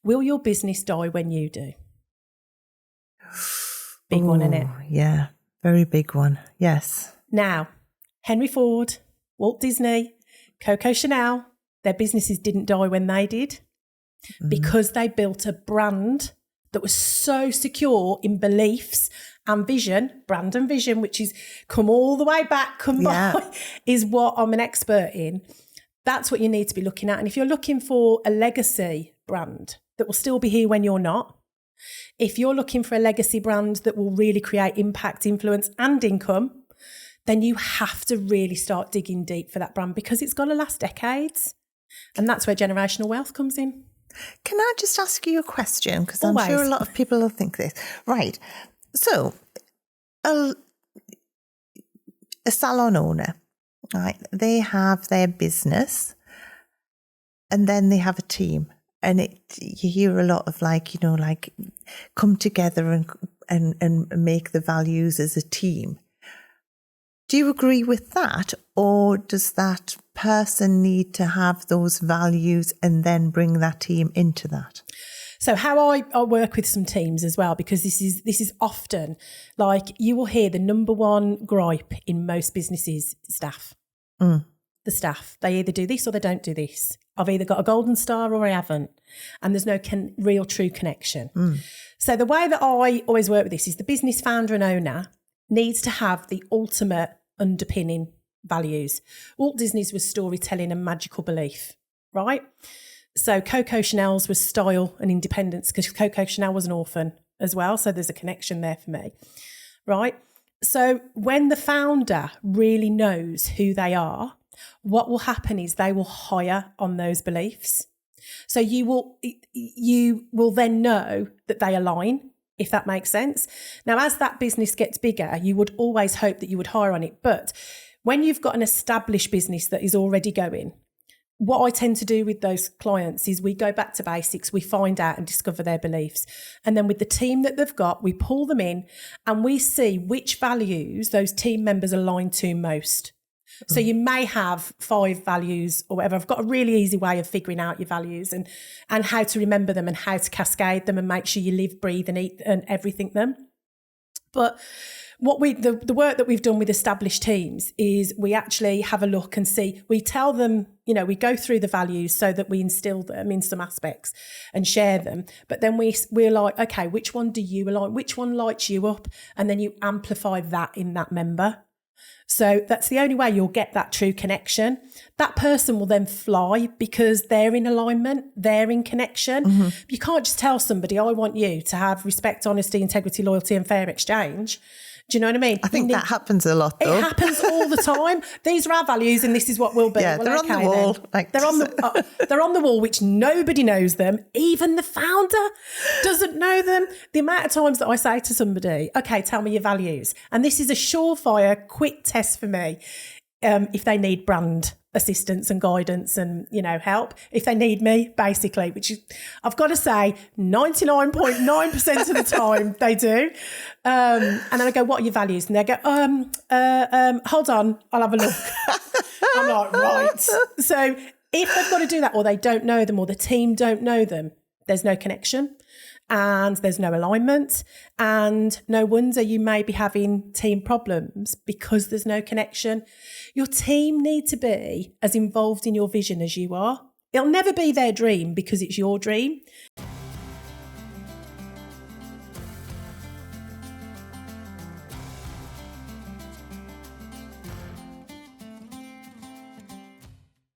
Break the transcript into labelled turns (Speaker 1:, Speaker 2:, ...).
Speaker 1: Will your business die when you do? Big one, isn't it?
Speaker 2: Yeah, very big one. Yes.
Speaker 1: Now, Henry Ford, Walt Disney, Coco Chanel, their businesses didn't die when they did because they built a brand that was so secure in beliefs and vision, brand and vision, which is come all the way back, by, is what I'm an expert in. That's what you need to be looking at. And if you're looking for a legacy brand that will still be here when you're not, if you're looking for a legacy brand that will really create impact, influence and income, then you have to really start digging deep for that brand because it's got to last decades. And that's where generational wealth comes in.
Speaker 2: Can I just ask you a question? Because I'm sure a lot of people will think this. Right. So a salon owner, right, they have their business and then they have a team. And you hear a lot of come together and make the values as a team. Do you agree with that? Or does that person need to have those values and then bring that team into that?
Speaker 1: So how I work with some teams as well, because this is often you will hear the number one gripe in most businesses, staff. The staff, they either do this or they don't do this. I've either got a golden star or I haven't. And there's no real true connection. So the way that I always work with this is the business founder and owner needs to have the ultimate underpinning values. Walt Disney's was storytelling and magical belief, right? So Coco Chanel's was style and independence because Coco Chanel was an orphan as well. So there's a connection there for me, right? So when the founder really knows who they are, what will happen is they will hire on those beliefs. So you will then know that they align, if that makes sense. Now, as that business gets bigger, you would always hope that you would hire on it. But when you've got an established business that is already going, what I tend to do with those clients is we go back to basics, we find out and discover their beliefs. And then with the team that they've got, we pull them in and we see which values those team members align to most. So you may have 5 values or whatever. I've got a really easy way of figuring out your values and how to remember them and how to cascade them and make sure you live, breathe and eat and everything them. But what the work that we've done with established teams is we actually have a look and see, we tell them, we go through the values so that we instill them in some aspects and share them. But then we're like, okay, which one do you align? Which one lights you up? And then you amplify that in that member. So that's the only way you'll get that true connection. That person will then fly because they're in alignment, they're in connection. You can't just tell somebody, I want you to have respect, honesty, integrity, loyalty and fair exchange. Do you know what I mean?
Speaker 2: I think that happens a lot, though.
Speaker 1: It happens all the time. These are our values and this is what we'll be.
Speaker 2: Yeah, well, they're on the wall.
Speaker 1: They're on the wall, which nobody knows them. Even the founder doesn't know them. The amount of times that I say to somebody, okay, tell me your values. And this is a surefire, quick test for me if they need brand assistance and guidance and, help. If they need me, basically, which is, I've got to say, 99.9% of the time they do. And then I go, what are your values? And they go, hold on, I'll have a look. I'm like, right. So if they've got to do that or they don't know them or the team don't know them, there's no connection and there's no alignment. And no wonder you may be having team problems because there's no connection. Your team need to be as involved in your vision as you are. It'll never be their dream because it's your dream.